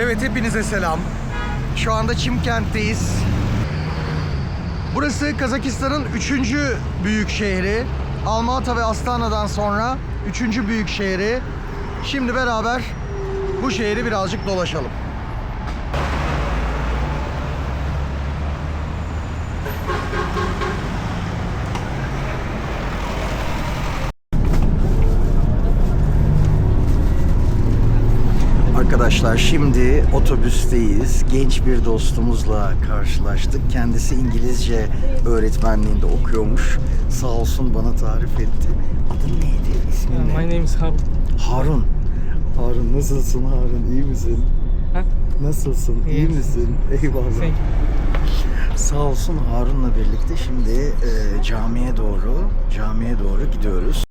Evet, hepinize selam. Şu anda Çimkent'teyiz. Burası Kazakistan'ın 3. büyük şehri. Almatı ve Astana'dan sonra 3. büyük şehri. Şimdi beraber bu şehri birazcık dolaşalım. Arkadaşlar şimdi otobüsteyiz. Genç bir dostumuzla karşılaştık. Kendisi İngilizce öğretmenliğinde okuyormuş. Sağ olsun bana tarif etti. Adın neydi? İsmin ne? My name is Harun. Harun. Harun nasılsın Harun? İyi misin? Ha? Nasılsın? İyi İyiyim. misin? Eyvallah. Thank you. Sağ olsun Harun'la birlikte şimdi camiye doğru gidiyoruz.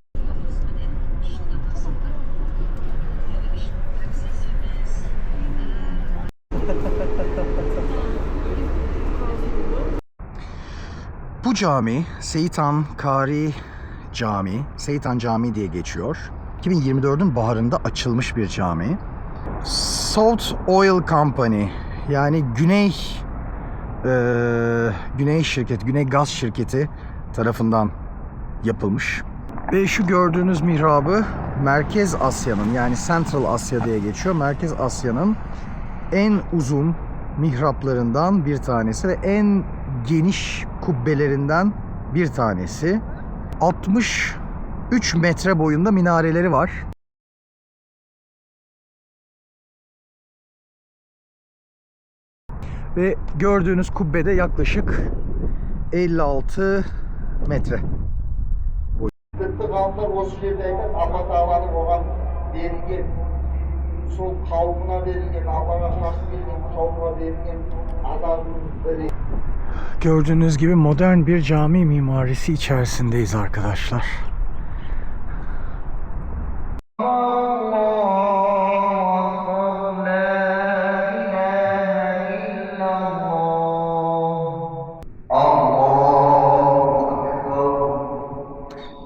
Bu cami Seyitan Kari Cami, Seyitan Camii diye geçiyor. 2024'ün baharında açılmış bir cami. South Oil Company, yani Güney Gaz Şirketi tarafından yapılmış. Ve şu gördüğünüz mihrabı Merkez Asya'nın, yani Central Asya diye geçiyor. Merkez Asya'nın en uzun mihraplarından bir tanesi ve en geniş kubbelerinden bir tanesi. 63 metre boyunda minareleri var. Ve gördüğünüz kubbede yaklaşık 56 metre. Tıpkı kalklar o şehirdeyken Allah dağları olan verilgen, sol kavmuna verilgen, Allah'a karşı verilgen, kavmuna verilgen azabının böyle. Gördüğünüz gibi modern bir cami mimarisi içerisindeyiz arkadaşlar.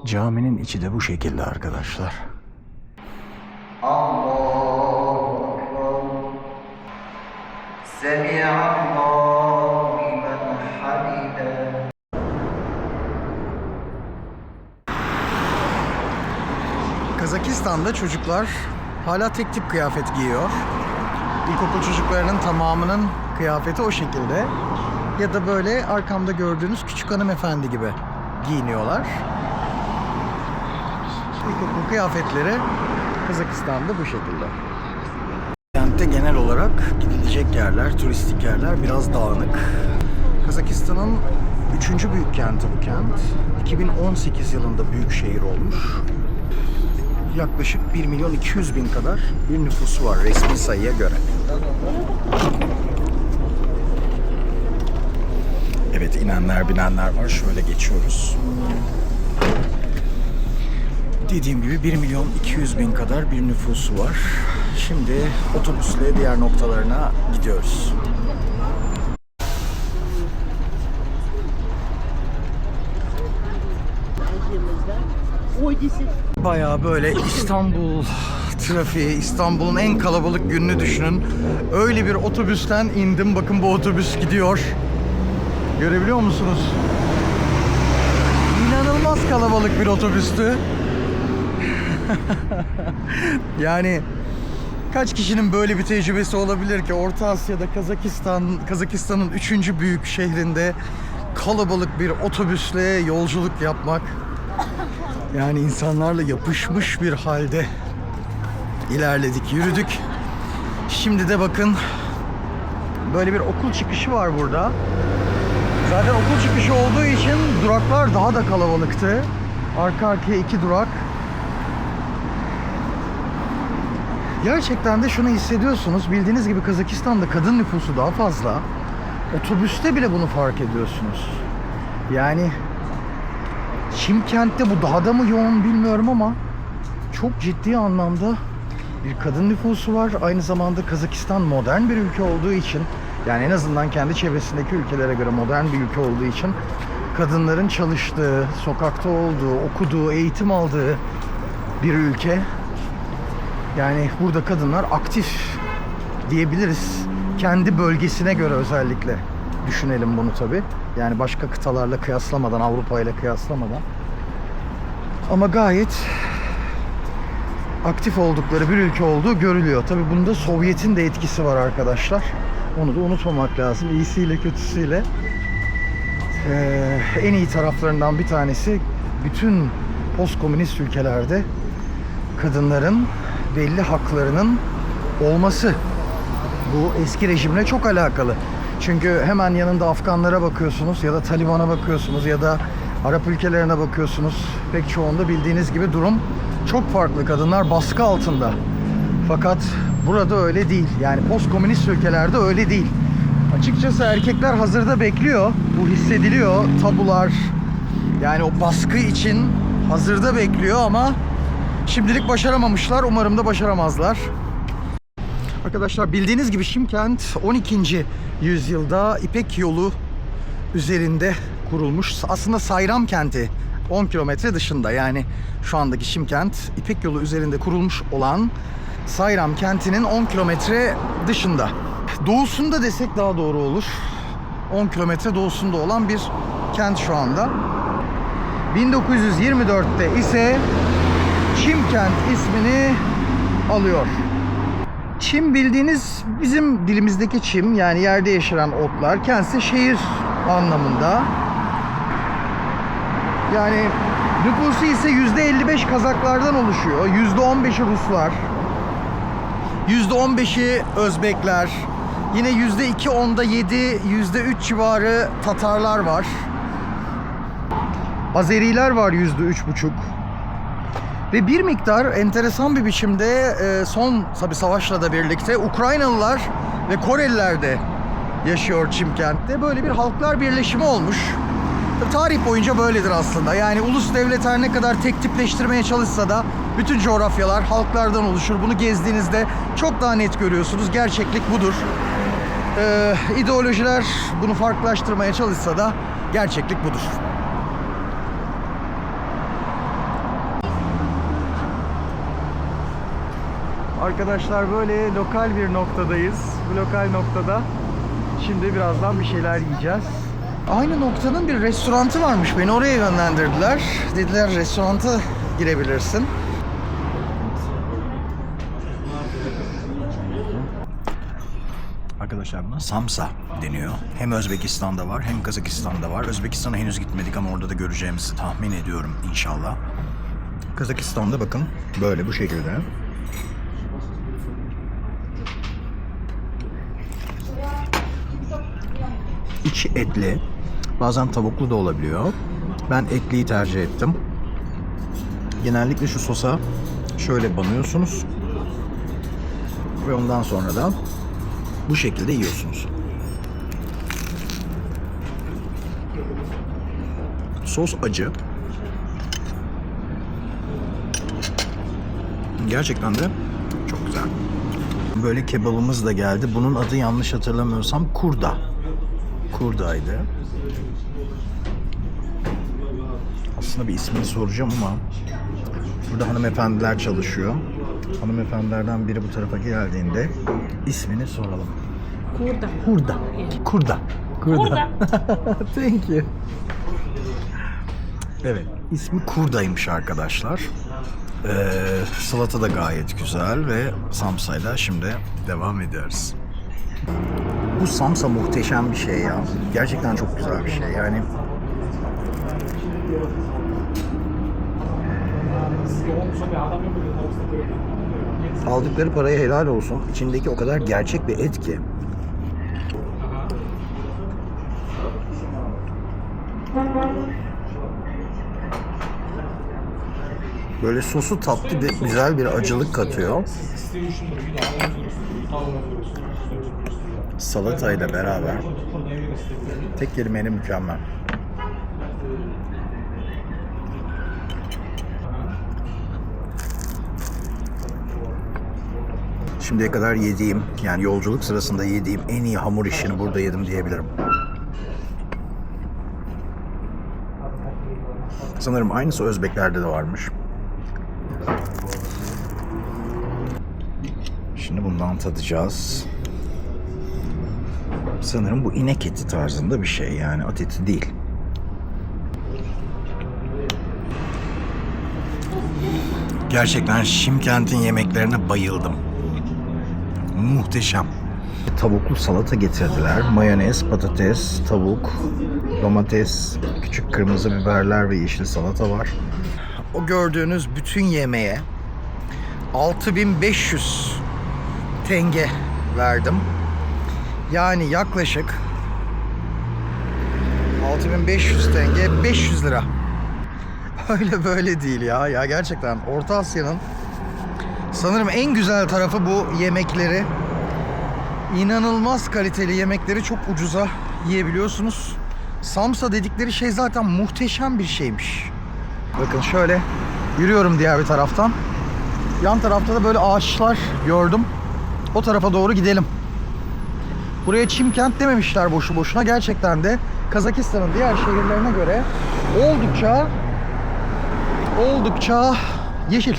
Caminin içi de bu şekilde arkadaşlar. Allahu Ekber. Semi'allahu limen hamide. Kazakistan'da çocuklar hala tek tip kıyafet giyiyor. İlkokul çocuklarının tamamının kıyafeti o şekilde. Ya da böyle arkamda gördüğünüz küçük hanımefendi gibi giyiniyorlar. İlkokul kıyafetleri Kazakistan'da bu şekilde. Kentte genel olarak gidilecek yerler, turistik yerler biraz dağınık. Kazakistan'ın 3. büyük kenti bu kent. 2018 yılında büyük şehir olmuş. Yaklaşık 1.200.000 kadar bir nüfusu var resmi sayıya göre. Evet, inenler binenler var. Şöyle geçiyoruz. Dediğim gibi 1.200.000 kadar bir nüfusu var. Şimdi otobüsle diğer noktalarına gidiyoruz. Bayağı böyle İstanbul trafiği, İstanbul'un en kalabalık gününü düşünün. Öyle bir otobüsten indim. Bakın bu otobüs gidiyor. Görebiliyor musunuz? İnanılmaz kalabalık bir otobüstü. Yani kaç kişinin böyle bir tecrübesi olabilir ki Orta Asya'da Kazakistan'ın 3. büyük şehrinde kalabalık bir otobüsle yolculuk yapmak. Yani insanlarla yapışmış bir halde ilerledik, yürüdük. Şimdi de bakın böyle bir okul çıkışı var burada. Zaten okul çıkışı olduğu için duraklar daha da kalabalıktı. Arka arkaya 2 durak. Gerçekten de şunu hissediyorsunuz. Bildiğiniz gibi Kazakistan'da kadın nüfusu daha fazla. Otobüste bile bunu fark ediyorsunuz. Yani Çimkent'te bu daha da mı yoğun bilmiyorum ama çok ciddi anlamda bir kadın nüfusu var. Aynı zamanda Kazakistan modern bir ülke olduğu için, yani en azından kendi çevresindeki ülkelere göre modern bir ülke olduğu için kadınların çalıştığı, sokakta olduğu, okuduğu, eğitim aldığı bir ülke. Yani burada kadınlar aktif diyebiliriz. Kendi bölgesine göre özellikle düşünelim bunu tabi. Yani başka kıtalarla kıyaslamadan, Avrupa ile kıyaslamadan. Ama gayet aktif oldukları bir ülke olduğu görülüyor. Tabi bunda Sovyet'in de etkisi var arkadaşlar. Onu da unutmamak lazım. İyisiyle kötüsüyle. En iyi taraflarından bir tanesi, bütün postkomünist ülkelerde kadınların belli haklarının olması. Bu eski rejimle çok alakalı. Çünkü hemen yanında Afganlara bakıyorsunuz ya da Taliban'a bakıyorsunuz ya da Arap ülkelerine bakıyorsunuz. Pek çoğunda bildiğiniz gibi durum çok farklı. Kadınlar baskı altında. Fakat burada öyle değil. Yani postkomünist ülkelerde öyle değil. Açıkçası erkekler hazırda bekliyor. Bu hissediliyor. Tabular, yani o baskı için hazırda bekliyor ama şimdilik başaramamışlar. Umarım da başaramazlar. Arkadaşlar bildiğiniz gibi Şimkent 12. yüzyılda İpek Yolu üzerinde kurulmuş. Aslında Sayram kenti 10 kilometre dışında, yani şu andaki Şimkent İpek Yolu üzerinde kurulmuş olan Sayram kentinin 10 kilometre dışında. Doğusunda desek daha doğru olur. 10 kilometre doğusunda olan bir kent şu anda. 1924'te ise Çimkent ismini alıyor. Çim bildiğiniz bizim dilimizdeki çim, yani yerde yeşeren otlar. Kentse şehir anlamında. Yani nüfusu ise %55 Kazaklardan oluşuyor. %15'i Ruslar. %15'i Özbekler. Yine %2, onda 7, %3 civarı Tatarlar var. Azeriler var %3,5. Ve bir miktar enteresan bir biçimde son tabi savaşla da birlikte Ukraynalılar ve Koreliler de yaşıyor Çimkent'te. Böyle bir halklar birleşimi olmuş. Tarih boyunca böyledir aslında. Yani ulus devlet her ne kadar tek tipleştirmeye çalışsa da bütün coğrafyalar halklardan oluşur. Bunu gezdiğinizde çok daha net görüyorsunuz. Gerçeklik budur. İdeolojiler bunu farklılaştırmaya çalışsa da gerçeklik budur. Arkadaşlar böyle lokal bir noktadayız. Bu lokal noktada şimdi birazdan bir şeyler yiyeceğiz. Aynı noktanın bir restoranı varmış. Beni oraya yönlendirdiler. Dediler restoranta girebilirsin. Arkadaşlar buna samsa deniyor. Hem Özbekistan'da var hem Kazakistan'da var. Özbekistan'a henüz gitmedik ama orada da göreceğimizi tahmin ediyorum inşallah. Kazakistan'da bakın böyle bu şekilde. İçi etli. Bazen tavuklu da olabiliyor. Ben etliyi tercih ettim. Genellikle şu sosa şöyle banıyorsunuz. Ve ondan sonra da bu şekilde yiyorsunuz. Sos acı. Gerçekten de çok güzel. Böyle kebabımız da geldi. Bunun adı yanlış hatırlamıyorsam kurda. Kurdaydı. Aslında bir ismini soracağım ama burada hanımefendiler çalışıyor. Hanımefendilerden biri bu tarafa geldiğinde ismini soralım. Kurda. Kurda. Kurda. Kurda. Thank you. Evet, ismi Kurda'ymış arkadaşlar. Salata da gayet güzel ve samsayla şimdi devam ediyoruz. Bu samsa muhteşem bir şey ya. Gerçekten çok güzel bir şey yani. Aldıkları paraya helal olsun. İçindeki o kadar gerçek bir et ki. Böyle sosu tatlı ve güzel bir acılık katıyor. Salatayla beraber. Tek kelimeyle mükemmel. Şimdiye kadar yediğim, yani yolculuk sırasında yediğim en iyi hamur işini burada yedim diyebilirim. Sanırım aynısı Özbeklerde de varmış. Şimdi bundan tadacağız. Sanırım bu inek eti tarzında bir şey, yani at eti değil. Gerçekten Şimkent'in yemeklerine bayıldım. Muhteşem. Tavuklu salata getirdiler. Mayonez, patates, tavuk, domates, küçük kırmızı biberler ve yeşil salata var. O gördüğünüz bütün yemeğe 6500 tenge verdim. Yani yaklaşık 6500 tenge 500 lira. Öyle böyle değil ya. Ya gerçekten Orta Asya'nın sanırım en güzel tarafı bu yemekleri. İnanılmaz kaliteli yemekleri çok ucuza yiyebiliyorsunuz. Samsa dedikleri şey zaten muhteşem bir şeymiş. Bakın şöyle yürüyorum diğer bir taraftan. Yan tarafta da böyle ağaçlar gördüm. O tarafa doğru gidelim. Buraya Çimkent dememişler boşu boşuna. Gerçekten de Kazakistan'ın diğer şehirlerine göre oldukça yeşil.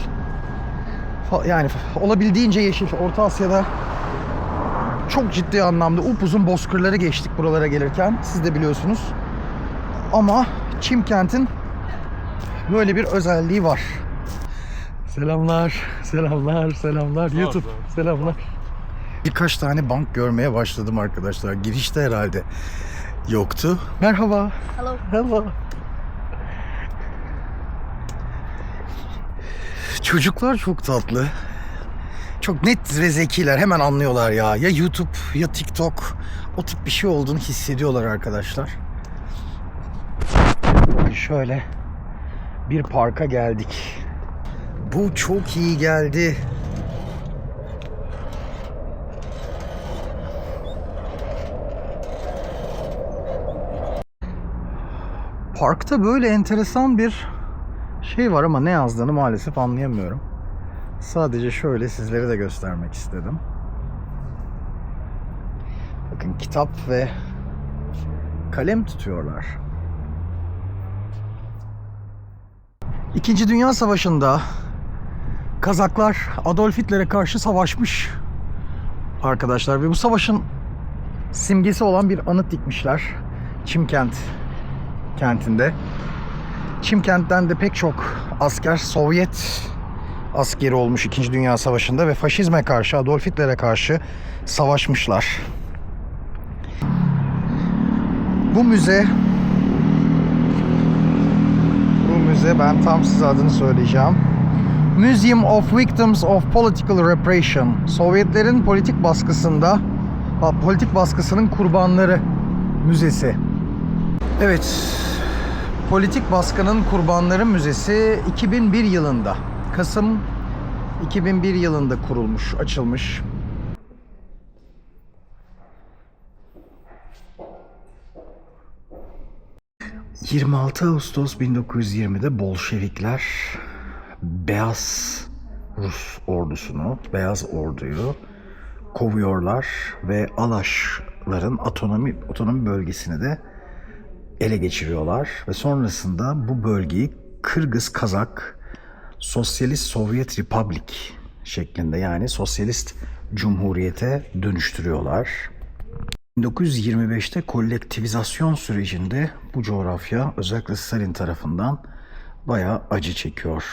Yani olabildiğince yeşil. Orta Asya'da çok ciddi anlamda upuzun bozkırları geçtik buralara gelirken. Siz de biliyorsunuz. Ama Çimkent'in böyle bir özelliği var. Selamlar, selamlar, selamlar. YouTube, selamlar. Birkaç tane bank görmeye başladım arkadaşlar. Girişte herhalde yoktu. Merhaba. Hello. Hello. Çocuklar çok tatlı. Çok net ve zekiler. Hemen anlıyorlar ya. Ya YouTube ya TikTok. O tip bir şey olduğunu hissediyorlar arkadaşlar. Şöyle bir parka geldik. Bu çok iyi geldi. Parkta böyle enteresan bir şey var ama ne yazdığını maalesef anlayamıyorum. Sadece şöyle sizlere de göstermek istedim. Bakın kitap ve kalem tutuyorlar. İkinci Dünya Savaşı'nda Kazaklar Adolf Hitler'e karşı savaşmış arkadaşlar ve bu savaşın simgesi olan bir anıt dikmişler Çimkent kentinde. Çimkent'ten de pek çok asker Sovyet askeri olmuş 2. Dünya Savaşı'nda ve faşizme karşı, Adolf Hitler'e karşı savaşmışlar. Bu müze ben tam size adını söyleyeceğim. Museum of Victims of Political Repression. Sovyetlerin politik baskısının kurbanları müzesi. Evet. Politik baskının kurbanları müzesi 2001 yılında, Kasım 2001 yılında kurulmuş, açılmış. ...26 Ağustos 1920'de Bolşevikler Beyaz Rus ordusunu, Beyaz Ordu'yu kovuyorlar ve Alaşların otonomi bölgesini de ele geçiriyorlar ve sonrasında bu bölgeyi Kırgız-Kazak Sosyalist Sovyet Republic şeklinde, yani Sosyalist Cumhuriyete dönüştürüyorlar. 1925'te kolektivizasyon sürecinde bu coğrafya özellikle Stalin tarafından bayağı acı çekiyor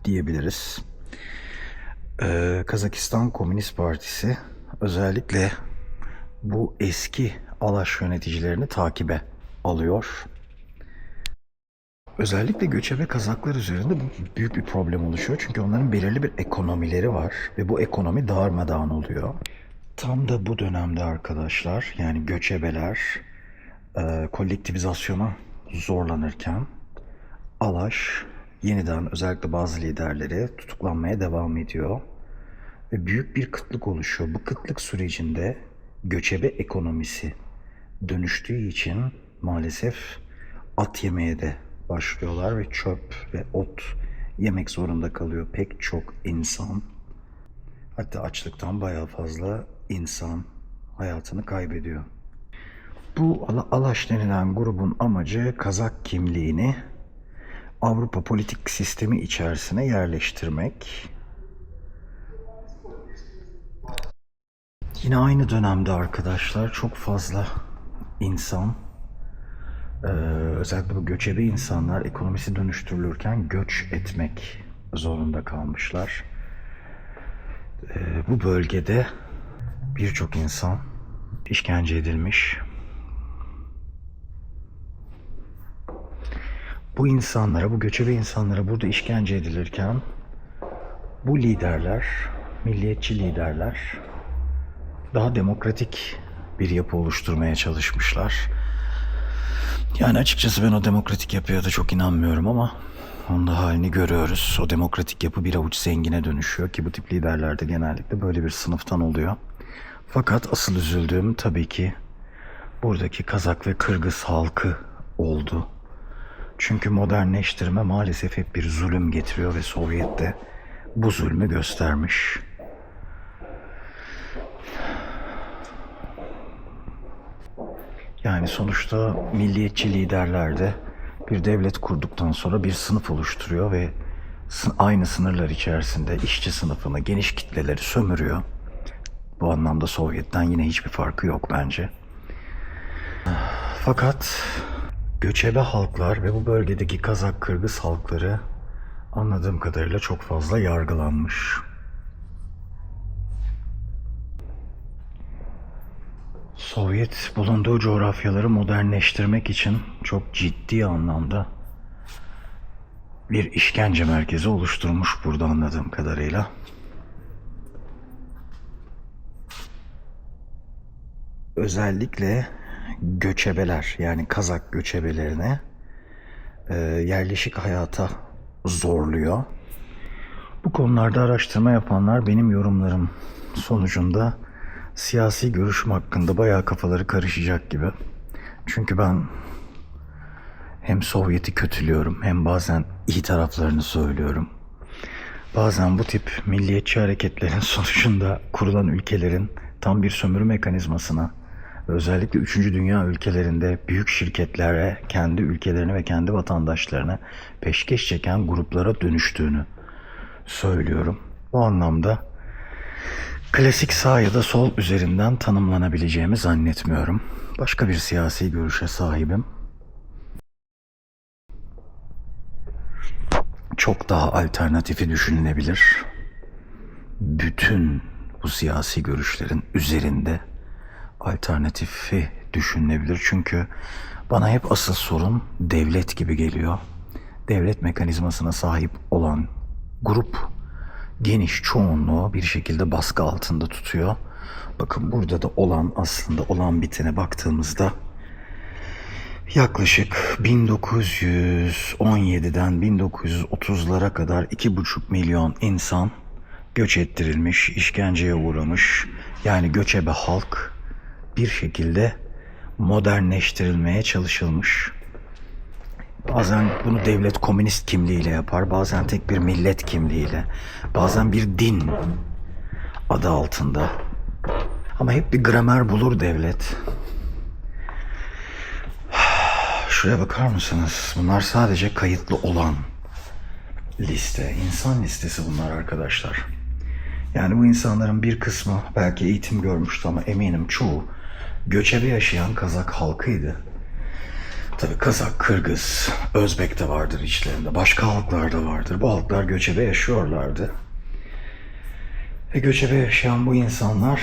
diyebiliriz. Kazakistan Komünist Partisi özellikle bu eski Alaş yöneticilerini takibe alıyor. Özellikle göçebe Kazaklar üzerinde bu büyük bir problem oluşuyor. Çünkü onların belirli bir ekonomileri var ve bu ekonomi darmadağın oluyor. Tam da bu dönemde arkadaşlar, yani göçebeler kolektivizasyona zorlanırken Alaş yeniden özellikle bazı liderleri tutuklanmaya devam ediyor. Ve büyük bir kıtlık oluşuyor. Bu kıtlık sürecinde göçebe ekonomisi dönüştüğü için maalesef at yemeye de başlıyorlar ve çöp ve ot yemek zorunda kalıyor pek çok insan. Hatta açlıktan bayağı fazla insan hayatını kaybediyor. Bu Alaş denilen grubun amacı Kazak kimliğini Avrupa politik sistemi içerisine yerleştirmek. Yine aynı dönemde arkadaşlar çok fazla insan, özellikle bu göçebe insanlar ekonomisi dönüştürülürken göç etmek zorunda kalmışlar. Bu bölgede birçok insan işkence edilmiş. Bu insanlara, bu göçebe insanlara burada işkence edilirken bu liderler, milliyetçi liderler daha demokratik bir yapı oluşturmaya çalışmışlar. Yani açıkçası ben o demokratik yapıya da çok inanmıyorum ama onun da halini görüyoruz. O demokratik yapı bir avuç zengine dönüşüyor ki bu tip liderler de genellikle böyle bir sınıftan oluyor. Fakat asıl üzüldüğüm tabii ki buradaki Kazak ve Kırgız halkı oldu. Çünkü modernleştirme maalesef hep bir zulüm getiriyor ve Sovyet de bu zulmü göstermiş. Yani sonuçta milliyetçi liderler de bir devlet kurduktan sonra bir sınıf oluşturuyor ve aynı sınırlar içerisinde işçi sınıfını, geniş kitleleri sömürüyor. Bu anlamda Sovyet'ten yine hiçbir farkı yok bence. Fakat göçebe halklar ve bu bölgedeki Kazak, Kırgız halkları anladığım kadarıyla çok fazla yargılanmış. Sovyet bulunduğu coğrafyaları modernleştirmek için çok ciddi anlamda bir işkence merkezi oluşturmuş burada anladığım kadarıyla. Özellikle göçebeler yani Kazak göçebelerine yerleşik hayata zorluyor. Bu konularda araştırma yapanlar benim yorumlarım sonucunda siyasi görüşüm hakkında bayağı kafaları karışacak gibi. Çünkü ben hem Sovyet'i kötülüyorum hem bazen iyi taraflarını söylüyorum. Bazen bu tip milliyetçi hareketlerin sonucunda kurulan ülkelerin tam bir sömürü mekanizmasına ve özellikle 3. Dünya ülkelerinde büyük şirketlere kendi ülkelerini ve kendi vatandaşlarını peşkeş çeken gruplara dönüştüğünü söylüyorum. Bu anlamda klasik sağ ya da sol üzerinden tanımlanabileceğimi zannetmiyorum. Başka bir siyasi görüşe sahibim. Çok daha alternatifi düşünülebilir. Bütün bu siyasi görüşlerin üzerinde alternatifi düşünülebilir. Çünkü bana hep asıl sorun devlet gibi geliyor. Devlet mekanizmasına sahip olan grup geniş çoğunluğu bir şekilde baskı altında tutuyor. Bakın burada da aslında olan bitene baktığımızda yaklaşık 1917'den 1930'lara kadar 2,5 milyon insan göç ettirilmiş, işkenceye uğramış. Yani göçebe halk bir şekilde modernleştirilmeye çalışılmış. Bazen bunu devlet komünist kimliğiyle yapar, bazen tek bir millet kimliğiyle, bazen bir din adı altında. Ama hep bir gramer bulur devlet. Şuraya bakar mısınız? Bunlar sadece kayıtlı olan liste, insan listesi bunlar arkadaşlar. Yani bu insanların bir kısmı belki eğitim görmüştü ama eminim çoğu göçebe yaşayan Kazak halkıydı. Tabii Kazak, Kırgız, Özbek de vardır içlerinde. Başka halklar da vardır. Bu halklar göçebe yaşıyorlardı. Ve göçebe yaşayan bu insanlar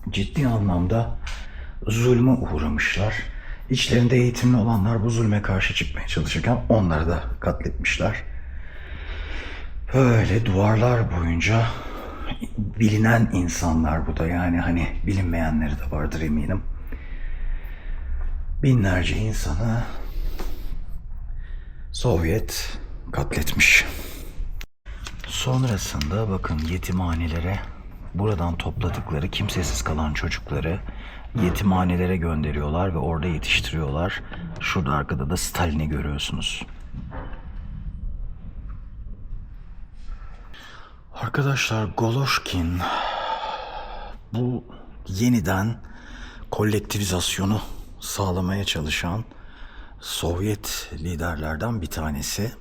ciddi anlamda zulme uğramışlar. İçlerinde eğitimli olanlar bu zulme karşı çıkmaya çalışırken onları da katletmişler. Böyle duvarlar boyunca bilinen insanlar bu da yani hani bilinmeyenleri de vardır eminim. Binlerce insanı Sovyet katletmiş. Sonrasında bakın yetimhanelere buradan topladıkları kimsesiz kalan çocukları yetimhanelere gönderiyorlar ve orada yetiştiriyorlar. Şurada arkada da Stalin'i görüyorsunuz. Arkadaşlar Goloshkin bu yeniden kolektivizasyonu sağlamaya çalışan Sovyet liderlerden bir tanesi.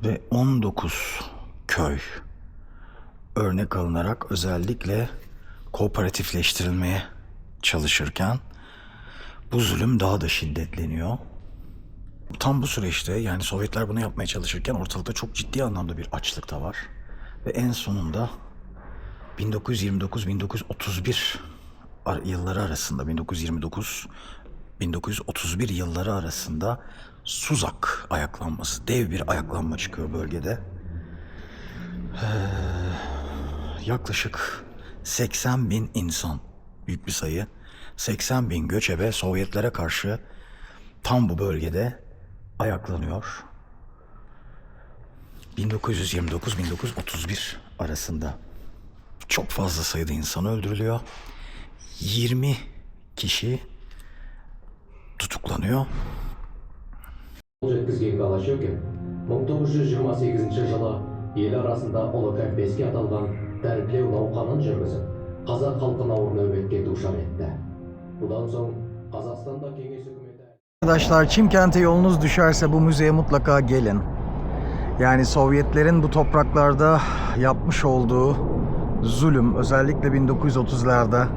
Ve 19 köy örnek alınarak özellikle kooperatifleştirilmeye çalışırken bu zulüm daha da şiddetleniyor. Tam bu süreçte, yani Sovyetler bunu yapmaya çalışırken ortalıkta çok ciddi anlamda bir açlık da var. Ve en sonunda 1929-1931 yılları arasında, 1929-1931 yılları arasında Suzak ayaklanması, dev bir ayaklanma çıkıyor bölgede. Yaklaşık 80 bin insan, büyük bir sayı, 80 bin göçebe Sovyetlere karşı tam bu bölgede ayaklanıyor. 1929-1931 arasında çok fazla sayıda insan öldürülüyor. 20 kişi tutuklanıyor. жеткізген Голощекин 1928 жылы ел арасында ұлы кәмпеске аталған тәрбиелеу науқанын жүргізіп, қазақ халқын ауыр nöbetке душар etті. Бұдан соң Қазақстанда кеңес үкіметі... Arkadaşlar, Çimkent'e yolunuz düşerse bu müzeye mutlaka gelin. Yani Sovyetlerin bu topraklarda yapmış olduğu zulüm, özellikle 1930'larda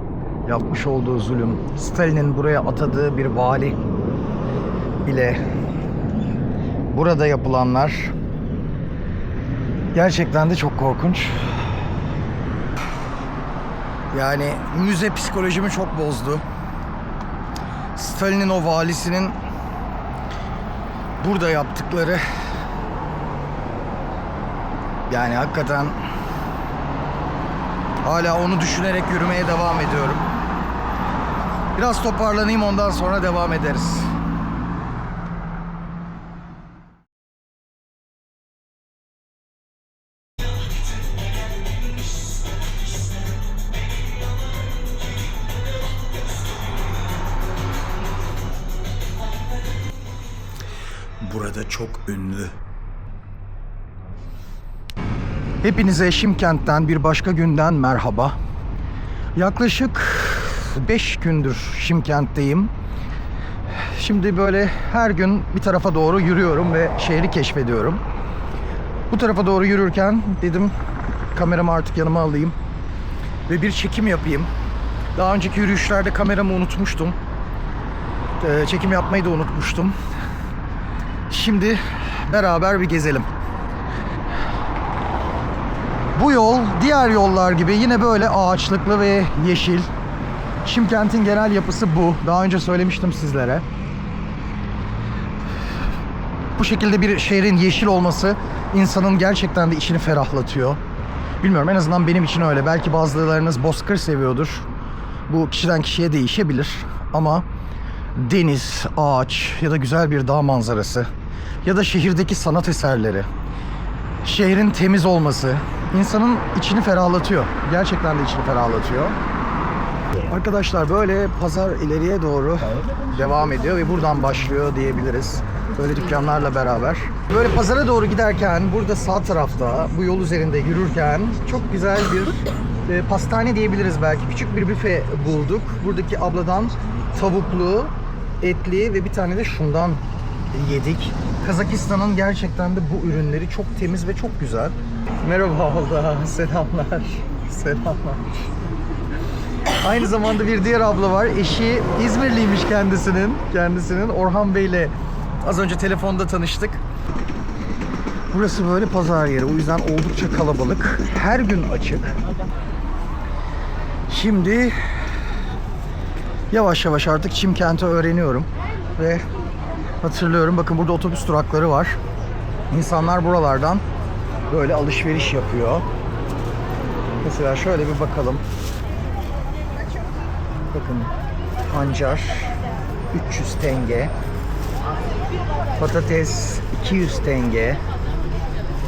yapmış olduğu zulüm, Stalin'in buraya atadığı bir vali ile burada yapılanlar gerçekten de çok korkunç. Yani müze psikolojimi çok bozdu. Stalin'in o valisinin burada yaptıkları, yani hakikaten hala onu düşünerek yürümeye devam ediyorum. Biraz toparlanayım, ondan sonra devam ederiz. Burada çok ünlü. Hepinize Şimkent'ten bir başka günden merhaba. Yaklaşık 5 gündür Şimkent'teyim. Şimdi böyle her gün bir tarafa doğru yürüyorum ve şehri keşfediyorum. Bu tarafa doğru yürürken dedim kameramı artık yanıma alayım ve bir çekim yapayım. Daha önceki yürüyüşlerde kameramı unutmuştum. Çekim yapmayı da unutmuştum. Şimdi beraber bir gezelim. Bu yol diğer yollar gibi yine böyle ağaçlıklı ve yeşil. Şimkent'in genel yapısı bu. Daha önce söylemiştim sizlere. Bu şekilde bir şehrin yeşil olması insanın gerçekten de içini ferahlatıyor. Bilmiyorum, en azından benim için öyle. Belki bazılarınız bozkır seviyordur. Bu kişiden kişiye değişebilir. Ama deniz, ağaç ya da güzel bir dağ manzarası ya da şehirdeki sanat eserleri, şehrin temiz olması insanın içini ferahlatıyor. Gerçekten de içini ferahlatıyor. Arkadaşlar, böyle pazar ileriye doğru devam ediyor ve buradan başlıyor diyebiliriz. Böyle dükkanlarla beraber. Böyle pazara doğru giderken burada sağ tarafta bu yol üzerinde yürürken çok güzel bir pastane diyebiliriz belki. Küçük bir büfe bulduk. Buradaki abladan tavuklu, etli ve bir tane de şundan yedik. Kazakistan'ın gerçekten de bu ürünleri çok temiz ve çok güzel. Merhaba abla, selamlar. Selamlar. Aynı zamanda bir diğer abla var. Eşi İzmirliymiş kendisinin. Orhan Bey'le az önce telefonda tanıştık. Burası böyle pazar yeri. O yüzden oldukça kalabalık. Her gün açık. Şimdi yavaş yavaş artık Çimkent'i öğreniyorum. Ve hatırlıyorum. Bakın burada otobüs durakları var. İnsanlar buralardan böyle alışveriş yapıyor. Mesela şöyle bir bakalım. Bakın, pancar 300 tenge, patates 200 tenge.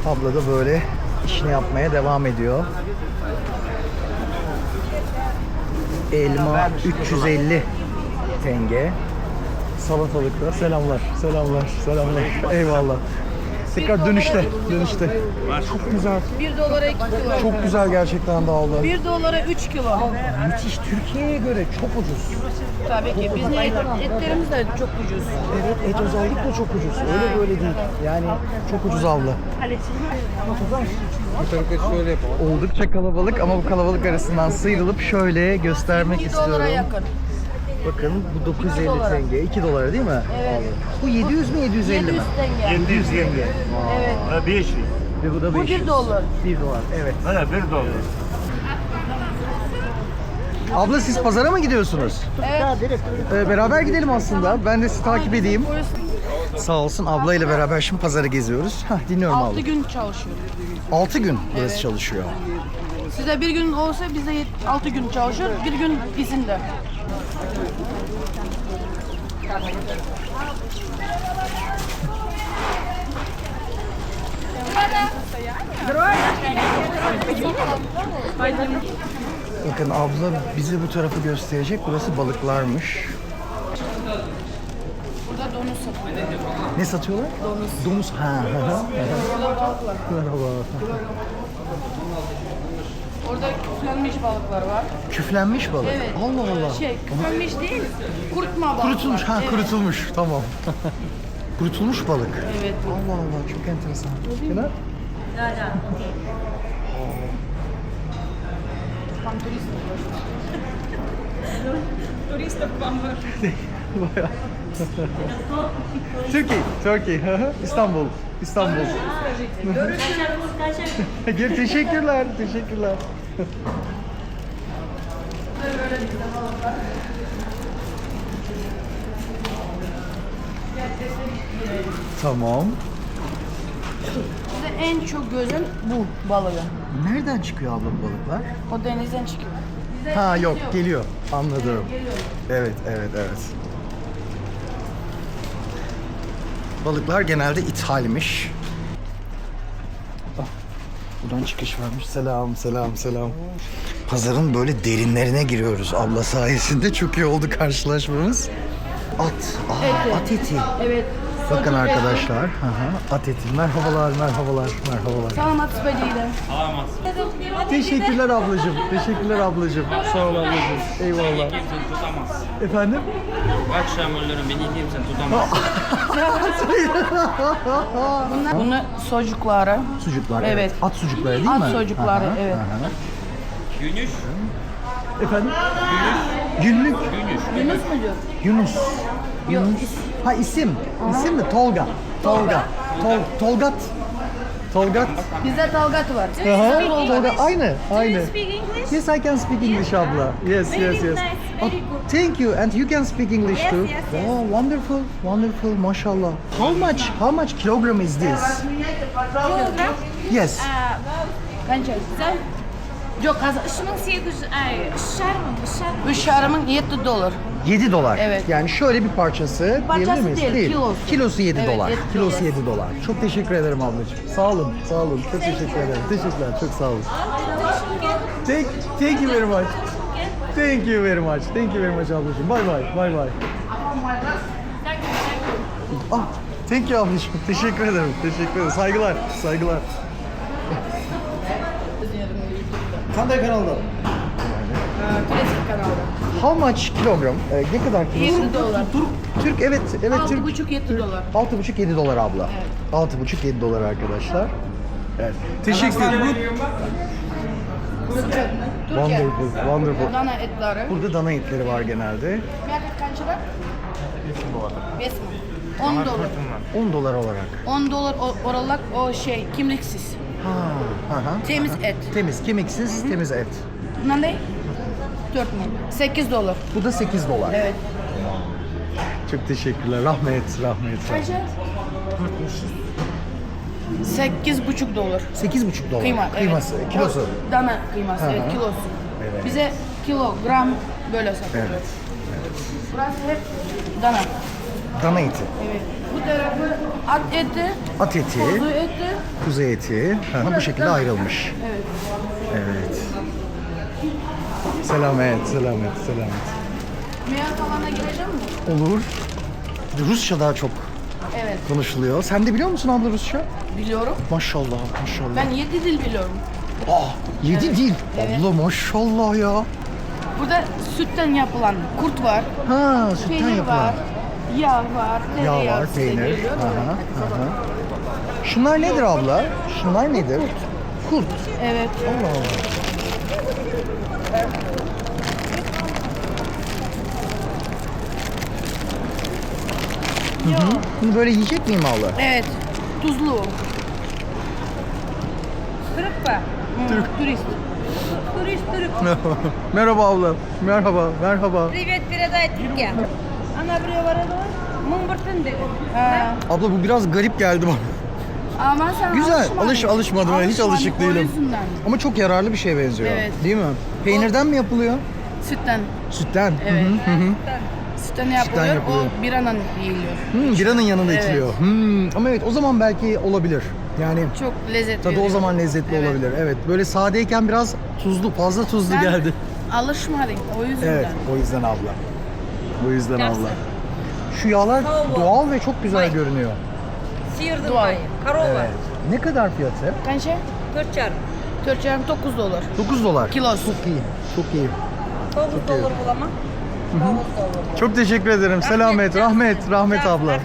Abla da böyle işini yapmaya devam ediyor. Elma 350 tenge. Salatalıklar. Selamlar. Eyvallah. Tekrar dönüşte. Çok güzel. 1 dolara 2 kilo. Çok güzel gerçekten de abla. 1 dolara 3 kilo. Müthiş. Türkiye'ye göre çok ucuz. Tabii ki. Bizim etlerimiz de çok ucuz. Evet, et özellikle çok ucuz. Öyle böyle değil. Yani çok ucuz abla. Şöyle yapalım. Oldukça kalabalık ama bu kalabalık arasından sıyrılıp şöyle göstermek 2 dolara istiyorum. yakın. Bakın bu 950 dolara. tenge. 2 dolara değil mi? Evet. Bu 700 mi 750 mi? 700 tenge. 700 yenge. Evet. Ha 500. Ve bu da Bu 500. 1 dolar. 1 dolar evet. Ha 1 dolar. Abla siz pazara mı gidiyorsunuz? Evet. Beraber gidelim aslında. Ben de sizi takip edeyim. Sağ olsun abla ile beraber şimdi pazarı geziyoruz. Hah, dinliyorum 6 abla. gün çalışıyor. 6 gün burası çalışıyor. Size bir gün olsa bize 6 gün çalışıyor, bir gün izinde. Bakın abla bize bu tarafı gösterecek. Burası balıklarmış. Burada donuz satıyor. Ne satıyorlar? Domuz. Domuz. Ha. Burada balıklar. Merhaba. Orada küflenmiş balıklar var. Küflenmiş balık. Evet. Allah Allah. Küflenmiş değil, kurutma balıklar. Kurutulmuş. Ha, Evet. kurutulmuş. Tamam. Kurutulmuş balık. Evet. Allah Allah, çok enteresan. Kenar? Tam turist. Bayağı. Türkiye. Hı hı. İstanbul. Teşekkürler. Tamam. Bize en çok gözün bu balığı. Nereden çıkıyor abla bu balıklar? O denizden çıkıyor. Ha yok, geliyor. Anladım. Evet. Balıklar genelde ithalmiş. Ah, buradan çıkış varmış. Selam. Pazarın böyle derinlerine giriyoruz abla sayesinde. Çok iyi oldu karşılaşmamız. At eti. Evet. Bakın Sucuk arkadaşlar. At eti. Merhabalar. Salamat spaghetti. Teşekkürler ablacığım. Sağ ol ablacığım. Eyvallah. Tutamaz. Efendim? Akşam ölürüm beni kimse tutamaz. Bunu sucukları. Sucuklar. Evet. At sucukları değil At mi? sucukları, evet. Günüş. Efendim? Günlük. Yunus mu diyor? Yunus. Yok. Ha isim. İsim mi? Tolga. Tolgat. Bizde dalgat var. Aha, Tolga. Aynı. Speak English? Yes, I can speak English abla. Yes. Very nice, very Oh, good. thank you. And you can speak English Yes, too. yes, yes. Oh, wonderful. Maşallah. How much kilogram is this? Kilogram? Yes. Kança? Sen? Yok, 800, ay, şarmın. 3 şarımın 7 dolar. 7 dolar. Evet. Yani şöyle bir parçası Parçası diyebilir miyiz? değil, kilosu. Kilosu 7 Evet, dolar. 7 Kilosu 7 dolar. Çok teşekkür ederim ablacığım. Sağ olun. Çok teşekkür ederim. Teşekkürler. Çok sağ olun. Thank you very much. Thank you very much ablacığım. Bye. Ah, thank you ablacığım. Teşekkür ederim. Saygılar. Kanday kanalda. Klasik kanalda. How much kilogram? Ne kadar kilosu? 7 dolar. Türk evet Türk. 6,5-7 dolar. 6,5-7 dolar abla. Evet. 6,5-7 dolar arkadaşlar. Evet. Teşekkür ederim. Türkiye. Wonderful. Dana etleri. Burada dana etleri var genelde. Fiyatı kaçlar? 5 mi? 10 dolar. 10 dolar olarak. 10 dolar olarak o kimliksiz. Ha. Temiz et. Temiz, kemiksiz, temiz et. Ne? 4 mi? 8 dolar. Bu da 8 dolar. Evet. Çok teşekkürler. Rahmet. Kaça? 8,5 dolar. 8,5 dolar. Kıyma. Kıyması, evet. kilosu. O dana kıyması, evet, kilosu. Evet. Bize kilogram böyle satıyor. Evet. Burası hep dana. Dana eti, Evet. Bu tarafı at eti, at eti, kuzu eti. kuzu eti. Bu şekilde ayrılmış. Evet. Evet. Selamet. Meğer falana gireceğim mi? Olur. Rusça daha çok Evet. konuşuluyor. Sen de biliyor musun abla Rusça? Biliyorum. Maşallah. Ben 7 dil biliyorum. 7 dil. Evet. Abla maşallah ya. Burada sütten yapılan kurt var, Ha, sütten peynir yapılan. var, yağ var, Yağ tereyağı var, size peynir. geliyor. Aha. Şunlar nedir abla? Şunlar nedir? Kurt. Evet. Allah Allah. Hı hı. Bunu böyle yiyecek miyim abla? Evet. Tuzlu. Türk mü? Turist. Turist. Merhaba abla. Merhaba. Merhaba. Привет, передай Türkiye. Она приварила. Mumburtun dedi. Ha. Abla bu biraz garip geldi bana. Ama sen Güzel. alışmadın. Alışmadım. Ben hiç alışık O değilim. yüzünden. Ama çok yararlı bir şeye benziyor. Evet. Değil mi? Peynirden mi yapılıyor? Sütten. Sütten. Evet. Hı hı. Sütten yapılıyor. yapılıyor. O biranın yiyiliyor. Biranın yanında Evet. içiliyor. Ama evet o zaman belki olabilir. Yani Çok lezzetli. tadı o veriyor. zaman lezzetli Evet. olabilir. Evet. Böyle sadeyken biraz tuzlu, fazla tuzlu Ben geldi. alışmadın. O yüzden. Evet. O yüzden abla. O yüzden abla. Şu yağlar doğal ve çok güzel görünüyor. Sıyırdım Doğal. bayı. Karova. Evet. Ne kadar fiyatı? Kaça? 4 çarpı. 4 çarpı 9 dolar. 9 dolar. Kilosu. Çok iyi. Çok iyi. 9 dolar bulama. 9 dolar. Çok teşekkür ederim. Selamet, rahmet abla.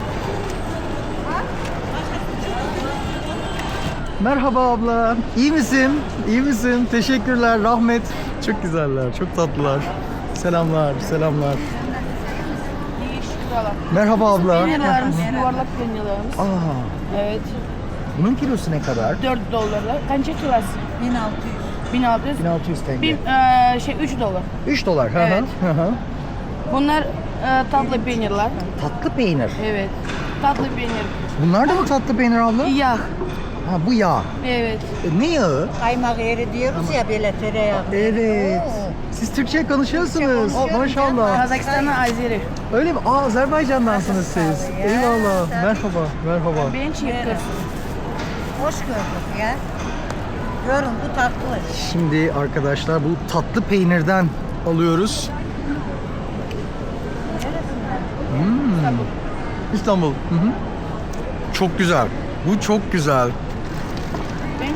Merhaba abla. İyi misin? İyi misin? Teşekkürler. Rahmet. Çok güzeller. Çok tatlılar. Selamlar. Krala. Merhaba abla. Peynirlerimiz, yuvarlak peynirlerimiz. Aa, Evet. bunun kilosu ne kadar? 4 dolarla. Kaça kilosu? 1600. 1600 TL. 3 dolar. 3 dolar. Hı hı, Evet. hı hı. Bunlar tatlı peynirler. Tatlı peynir. Evet. Tatlı peynir. Bunlar da mı tatlı peynir abla? Yağ. Ha bu yağ. Evet. Ne yağı? Kaymak yeri diyoruz ya böyle tereyağı. Evet. Siz Türkçe konuşuyorsunuz. Maşallah. Kazakistan'ın Azeri. Öyle mi? Aa, Azerbaycan'dansınız siz. Eyvallah. Merhaba. Ben çiğ Hoş gördük ya. Görün bu tatlı. Şimdi arkadaşlar bu tatlı peynirden alıyoruz. İstanbul. Hı hı. Çok güzel. Bu çok güzel. Ben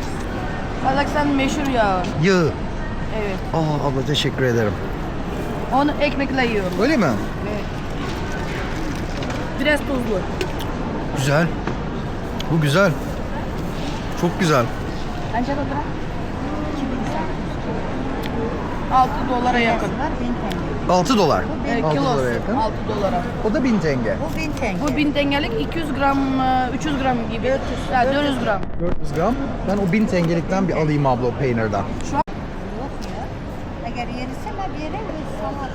Kazakistan'ın meşhur yağı. Yağı. Evet. Aa abla teşekkür ederim. Onu ekmekle yiyorum. Öyle mi? Evet. Biraz tuzlu. Güzel. Bu güzel. Çok güzel. Kaça dolar? 6 dolara yakın. 6 dolar. Evet, 6 kilosu dolara yakın. 6 dolara. O da 1000 tenge. Bu 1000 tenge. Bu 1000 tengelik 200 gram, 300 gram gibi. 400 gram. 400 gram. Ben o 1000 tengelikten bir alayım abla o peynirden. Yok ya. Eğer yerisi mi bir yere sana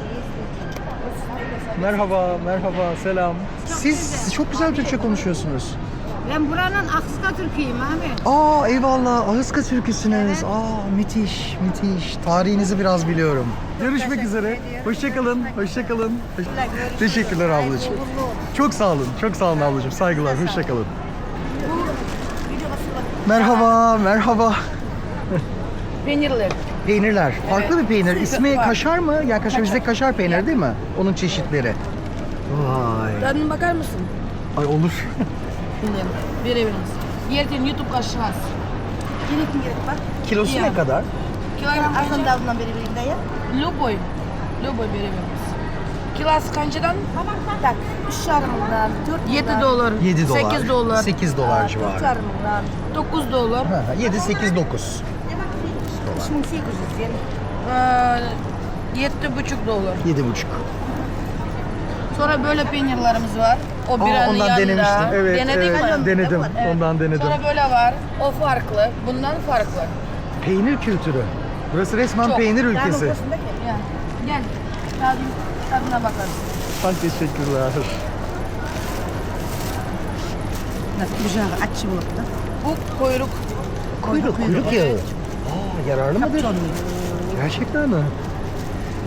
Merhaba, selam. Siz çok güzel Türkçe konuşuyorsunuz. Ben buranın Aksuka Türk'üyüm abi. Aa eyvallah, Ahıska Türküsünüz. Aa müthiş. Tarihinizi biraz biliyorum. Görüşmek üzere. Hoşçakalın. Teşekkürler ablacığım. Çok sağ olun ablacığım. Saygılar, hoşçakalın. Merhaba. Peynirler. Peynirler. Farklı bir peynir. İsmi Var. kaşar mı? Yani kaşar bizde kaşar peynir değil mi? Onun çeşitleri. Vay. Tadına bakar mısın? Ay olur. Bilmiyorum. Verebiliriz. Yerden YouTube aşağısı. Yine gerek bak. Kilosu ne kadar? Kilogram Aslında aldığından beri birlikte ya. Luboy verebiliriz. Kilosu kaçadan? Tak. 3 çarmıdan 7 dolar. 7 dolar. 8 dolar. 8 dolar 4 civarı. çarmıdan. 9 dolar. 7, 8, 9. 3800 yani. 7,5 dolar. 7,5. Sonra böyle peynirlerimiz var. O biranın Ondan yanında. denemiştim. Evet, Denedik mi? denedim. Evet. Ondan denedim. Sonra böyle var. O farklı. Bundan farklı. Peynir kültürü. Burası resmen Çok. peynir ülkesi. Yani. Gel. Tadına bakalım. Teşekkürler. Nasıl güzel açı buluttu. Bu kuyruk. Kuyruk yağı. Aa, yararlı mıdır? Gerçekten mi?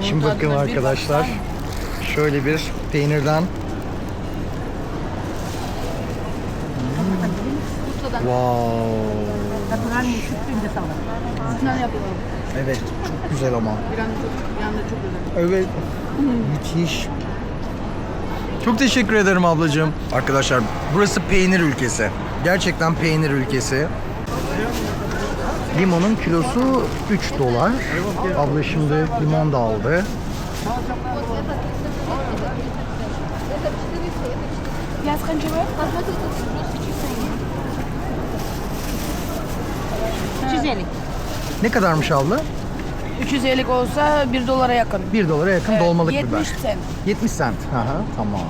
Şimdi Bunun bakın tadına bir arkadaşlar. baksan. Şöyle bir peynirden. Bursadan. Wow. Katıran sütlüğünde sağlar. Sütten yapıyorum. Evet, çok güzel ama. Biranın çok, yanında çok güzel. Evet. Müthiş. Çok teşekkür ederim ablacığım. Arkadaşlar burası peynir ülkesi. Gerçekten peynir ülkesi. Limonun kilosu 3 dolar. Abla şimdi limon da aldı. Yaz kaçı var? 350. Ne kadarmış abla? 350 olsa 1 dolara yakın. 1 dolara yakın Evet, dolmalık 70 biber. cent. 70 cent. Aha, tamam.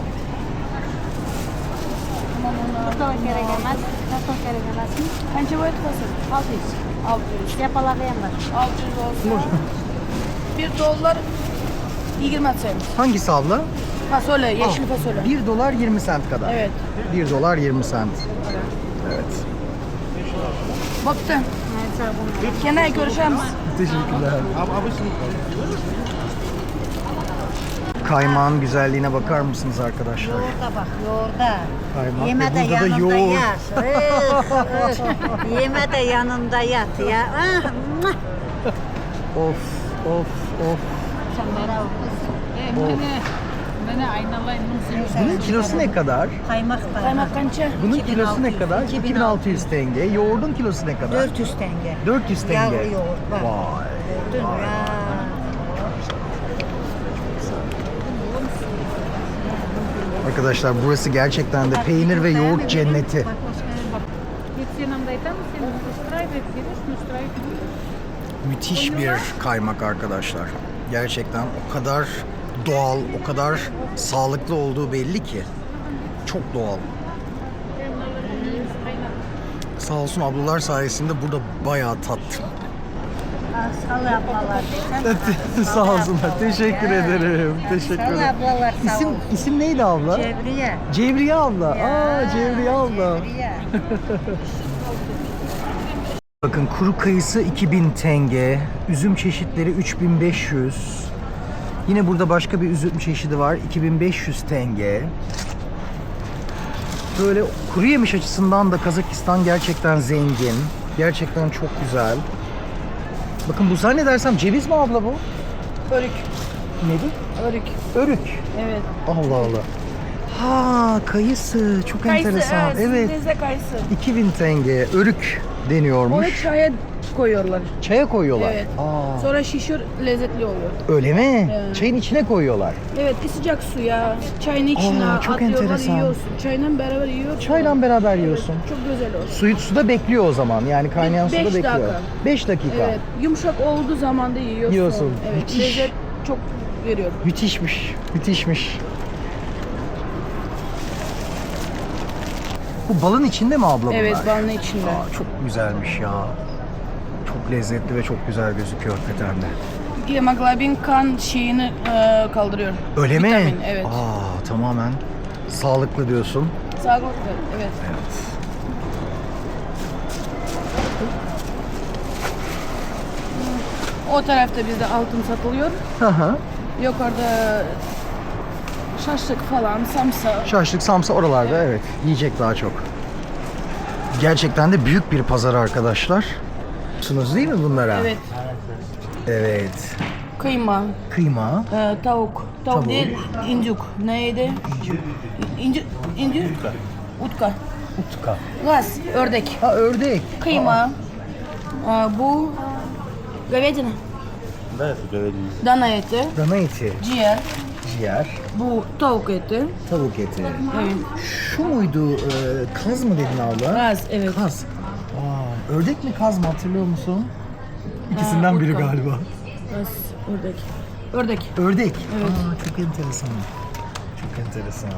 Betul kira-kira mas. Betul kira-kira mas. Kaç boyut fasıl? 600. 600. Siapa lagi yang mas? 600 olsa 1 dolar 20 cent. Hangisi abla? Fasulye, yeşil fasulye. 1 dolar 20 cent kadar. Evet. 1 dolar 20 cent. Evet. Baktı. Kenay görüşürüz. Teşekkürler. Kaymağın güzelliğine bakar mısınız arkadaşlar? Yoğurda bak, yoğurda. Kaymak Yeme ve de burada da yanında yoğurt. yat. Yeme de yanında yat ya. Ah, muah. Of of of. Bunun kilosu ne kadar? Kaymak Kaymak kança. Bunun kilosu ne kadar? 2600 tenge. Yoğurdun kilosu ne kadar? 400 tenge. 400 tenge. Yağlı yoğurt bak. Vay. Gördün mü ya? Arkadaşlar burası gerçekten de peynir ve yoğurt cenneti. Müthiş bir kaymak arkadaşlar. Gerçekten o kadar doğal, o kadar sağlıklı olduğu belli ki. Çok doğal. Sağ olsun ablalar sayesinde burada bayağı tattım. Sağ ol ablalar. Sağ olsunlar. Teşekkür ederim. Teşekkür Sağ ol ederim. ablalar, sağ ol. İsim neydi abla? Cevriye. Cevriye abla. Aa, Cevriye abla. Cevriye. Bakın kuru kayısı 2000 tenge, üzüm çeşitleri 3500. Yine burada başka bir üzüm çeşidi var, 2500 tenge. Böyle kuru yemiş açısından da Kazakistan gerçekten zengin. Gerçekten çok güzel. Bakın bu zannedersem ceviz mi abla bu? Örük. Nedir? Örük. Örük. Evet. Allah Allah. Ha, kayısı. Çok Kayısı, enteresan. Evet. Sizde kayısı. 2000 tenge. Örük Onu deniyormuş. çaya koyuyorlar. Çaya koyuyorlar. Evet. Aa. Sonra şişiyor, lezzetli oluyor. Öyle mi? Evet. Çayın içine koyuyorlar. Evet, sıcak suya, çayın içine çok atıyorlar, enteresan. yiyorsun. Çayla beraber yiyorsun. Çayla beraber yiyorsun. Çok güzel oluyor. Suda bekliyor o zaman. Yani kaynayan suda Beş bekliyor. dakika. 5 dakika. Evet, yumuşak olduğu zaman da yiyorsun. Yiyorsun. Evet, Müthiş. lezzet çok veriyor. Müthişmiş. Müthişmiş. Bu balın içinde mi abla bunlar? Evet, balın içinde. Aa, çok güzelmiş ya. Çok lezzetli ve çok güzel gözüküyor hakikaten de. Hemoglobin kan şeyini kaldırıyor. Öyle mi? Vitamin, evet. Aa, tamamen sağlıklı diyorsun. Sağlıklı, evet. O tarafta bizde altın satılıyor. Hı hı. Yukarıda şaşlık falan, samsa. Şaşlık, samsa oralarda evet. Yiyecek daha çok. Gerçekten de büyük bir pazar arkadaşlar. Biliyorsunuz değil mi bunlara? Evet. Evet. Kıyma, Kıyma. tavuk. Tavuk değil, incuk. Neydi? İncuk. Utka. Utka. Gaz, ördek. Ha, ördek. Kıyma. Bu говядина. Evet, говядина. Dana eti, Dana eti. ciğer. Ciğer. Bu tavuk eti. Tavuk eti. Evet. Şu muydu? Kaz mı dedin abla? Gaz, evet. Kaz. Aa, ördek mi kaz mı hatırlıyor musun? İkisinden biri utka. galiba. Gaz, ördek. Ördek. Ördek. Evet. Aa, çok enteresan. Çok enteresan.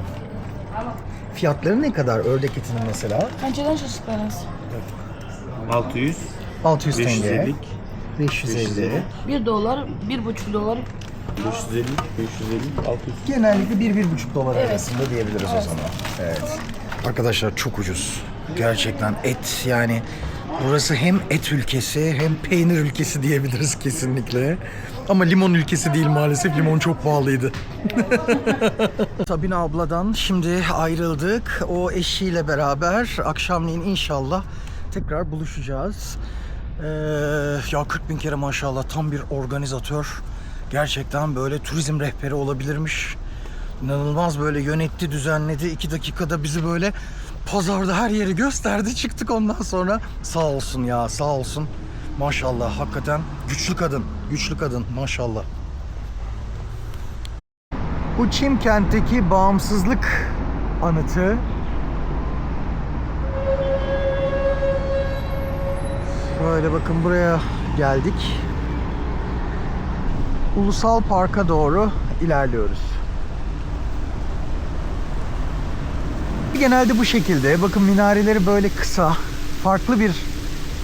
Fiyatları ne kadar ördek etinin mesela? Kaçadan şaşlıklarınız? 600, 600 tenge. 550, 550. 1 dolar, 1,5 dolar. 550, 550, 600. Genellikle 1-1,5 dolar Evet. arasında diyebiliriz o zaman. Evet. Arkadaşlar çok ucuz. Gerçekten et yani burası hem et ülkesi hem peynir ülkesi diyebiliriz kesinlikle. Ama limon ülkesi değil maalesef. Limon çok pahalıydı. Sabine abladan şimdi ayrıldık. O eşiyle beraber akşamleyin inşallah tekrar buluşacağız. Ya 40 bin kere maşallah tam bir organizatör. Gerçekten böyle turizm rehberi olabilirmiş. İnanılmaz böyle yönetti, düzenledi. 2 dakikada bizi böyle pazarda her yeri gösterdi. Çıktık ondan sonra. Sağ olsun ya, sağ olsun. Maşallah hakikaten güçlü kadın. Güçlü kadın maşallah. Bu Çimkent'teki bağımsızlık anıtı. Böyle bakın buraya geldik. Ulusal Park'a doğru ilerliyoruz. Genelde bu şekilde. Bakın minareleri böyle kısa. Farklı bir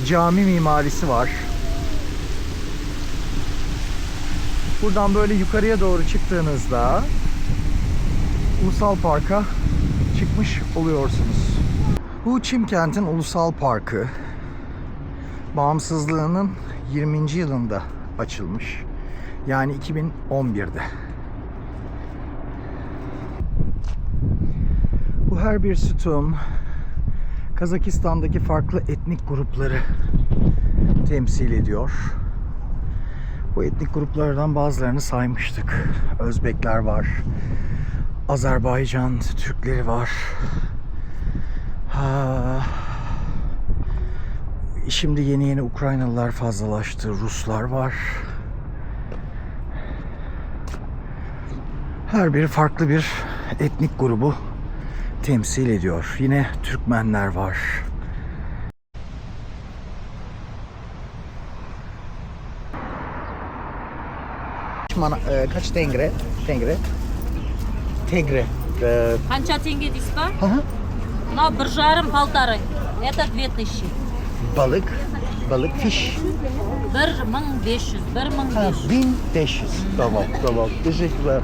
cami mimarisi var. Buradan böyle yukarıya doğru çıktığınızda Ulusal Park'a çıkmış oluyorsunuz. Bu Çimkent'in Ulusal Parkı bağımsızlığının 20. yılında açılmış. Yani 2011'de. Bu her bir sütun Kazakistan'daki farklı etnik grupları temsil ediyor. Bu etnik gruplardan bazılarını saymıştık. Özbekler var. Azerbaycan Türkleri var. Şimdi yeni Ukraynalılar fazlalaştı. Ruslar var. Her biri farklı bir etnik grubu temsil ediyor. Yine Türkmenler var. Kaç tengre? Tegre. Қанша теңге дейсіз ба? Hı. Мынау 1,5 полторы. Это 2000. Balık, fiş. 1500, 1500. 1500. Tamam. Teşekkürler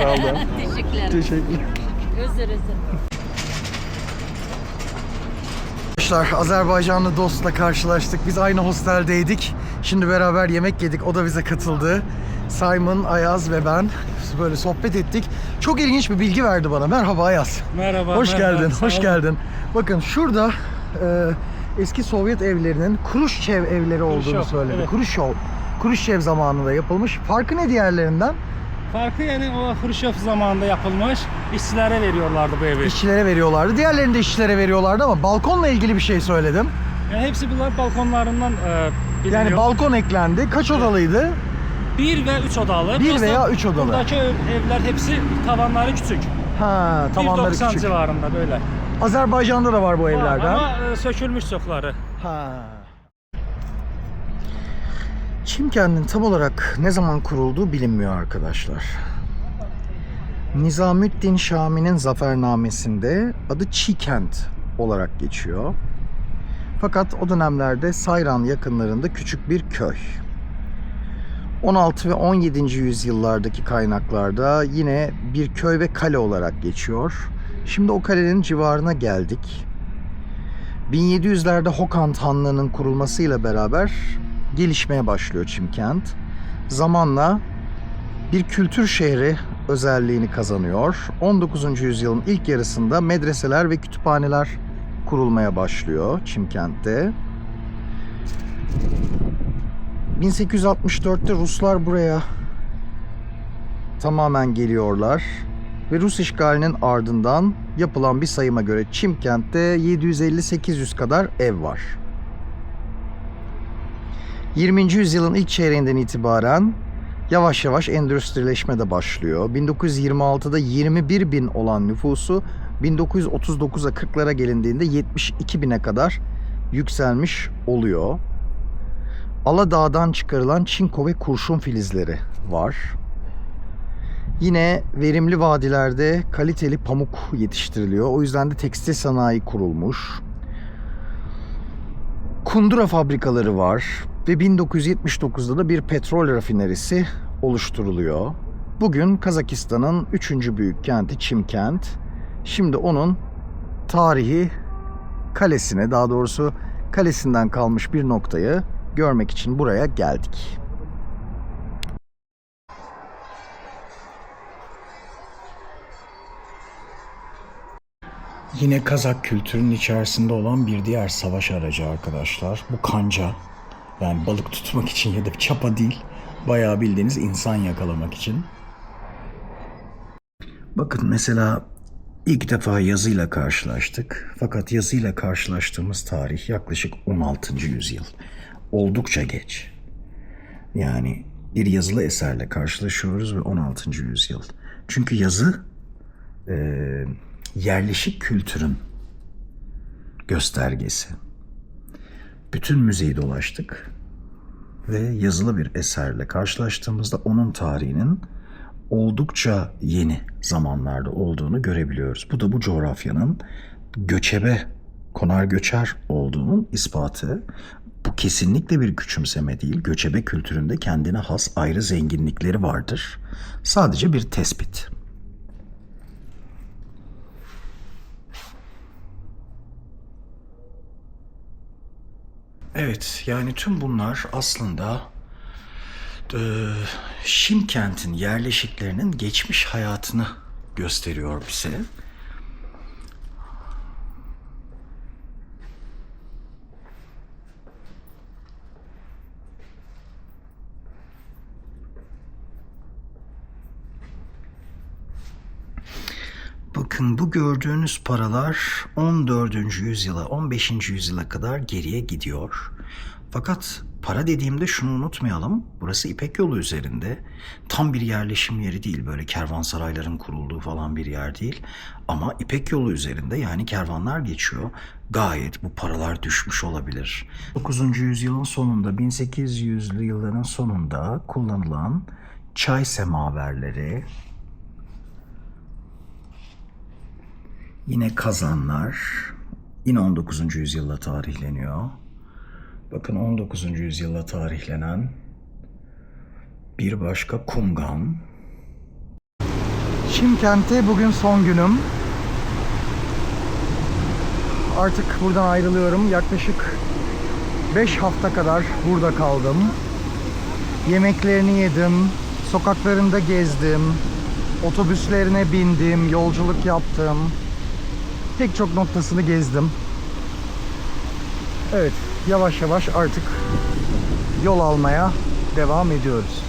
abla. Teşekkürler. Teşekkür. Özür. Arkadaşlar, Azerbaycanlı dostla karşılaştık. Biz aynı hosteldeydik. Şimdi beraber yemek yedik. O da bize katıldı. Simon, Ayaz ve ben böyle sohbet ettik. Çok ilginç bir bilgi verdi bana. Merhaba Ayaz. Merhaba. Hoş geldin. Sağ Hoş olun. geldin. Bakın şurada eski Sovyet evlerinin Kruşçev evleri olduğunu Kruşçev, söyledi. evet. Kruşçev zamanında yapılmış. Farkı ne diğerlerinden? Farkı yani o Hruşçov zamanında yapılmış. İşçilere veriyorlardı bu evi. İşçilere veriyorlardı. Diğerlerini de işçilere veriyorlardı ama balkonla ilgili bir şey söyledim. Yani hepsi bunlar balkonlarından biliniyor. Yani balkon eklendi. Kaç odalıydı? 1 ve 3 odalı. 1 veya 3 odalı. Buradaki evler hepsi tavanları küçük. Ha, tavanları 1,90 küçük. civarında böyle. Azerbaycan'da da var bu evlerden. Ama sökülmüş çokları. Ha. Çimkent'in tam olarak ne zaman kurulduğu bilinmiyor arkadaşlar. Nizamüddin Şami'nin zafernamesinde adı Çikent olarak geçiyor. Fakat o dönemlerde Sayran yakınlarında küçük bir köy. 16 ve 17. yüzyıllardaki kaynaklarda yine bir köy ve kale olarak geçiyor. Şimdi o kalenin civarına geldik. 1700'lerde Hokan Hanlığı'nın kurulmasıyla beraber gelişmeye başlıyor Çimkent. Zamanla bir kültür şehri özelliğini kazanıyor. 19. yüzyılın ilk yarısında medreseler ve kütüphaneler kurulmaya başlıyor Çimkent'te. 1864'te Ruslar buraya tamamen geliyorlar ve Rus işgalinin ardından yapılan bir sayıma göre Çimkent'te 750-800 kadar ev var. 20. yüzyılın ilk çeyreğinden itibaren yavaş yavaş endüstrileşme de başlıyor. 1926'da 21 bin olan nüfusu 1939'a 40'lara gelindiğinde 72 bine kadar yükselmiş oluyor. Aladağ'dan çıkarılan çinko ve kurşun filizleri var. Yine verimli vadilerde kaliteli pamuk yetiştiriliyor. O yüzden de tekstil sanayi kurulmuş. Kundura fabrikaları var ve 1979'da da bir petrol rafinerisi oluşturuluyor. Bugün Kazakistan'ın 3. büyük kenti Çimkent. Şimdi onun tarihi kalesine, daha doğrusu kalesinden kalmış bir noktayı görmek için buraya geldik. Yine Kazak kültürünün içerisinde olan bir diğer savaş aracı arkadaşlar. Bu kanca. Yani balık tutmak için ya da çapa değil. Bayağı bildiğiniz insan yakalamak için. Bakın mesela ilk defa yazıyla karşılaştık. Fakat yazıyla karşılaştığımız tarih yaklaşık 16. yüzyıl. Oldukça geç. Yani bir yazılı eserle karşılaşıyoruz ve 16. yüzyıl. Çünkü yazı yerleşik kültürün göstergesi. Bütün müzeyi dolaştık. ve yazılı bir eserle karşılaştığımızda onun tarihinin oldukça yeni zamanlarda olduğunu görebiliyoruz. Bu da bu coğrafyanın göçebe, konar göçer olduğunun ispatı. Bu kesinlikle bir küçümseme değil. Göçebe kültüründe kendine has ayrı zenginlikleri vardır. Sadece bir tespit. Evet, yani tüm bunlar aslında Şimkent'in yerleşiklerinin geçmiş hayatını gösteriyor bize. Bakın bu gördüğünüz paralar 14. yüzyıla, 15. yüzyıla kadar geriye gidiyor. Fakat para dediğimde şunu unutmayalım. Burası İpek Yolu üzerinde. Tam bir yerleşim yeri değil. Böyle kervansarayların kurulduğu falan bir yer değil. Ama İpek Yolu üzerinde, yani kervanlar geçiyor. Gayet bu paralar düşmüş olabilir. 9. yüzyılın sonunda, 1800'lü yılların sonunda kullanılan çay semaverleri, yine kazanlar, yine 19. yüzyılla tarihleniyor. Bakın 19. yüzyılla tarihlenen bir başka kumgan. Şimkent'te bugün son günüm. Artık buradan ayrılıyorum. Yaklaşık 5 hafta kadar burada kaldım. Yemeklerini yedim, sokaklarında gezdim, otobüslerine bindim, yolculuk yaptım. Pek çok noktasını gezdim. Evet, yavaş yavaş artık yol almaya devam ediyoruz.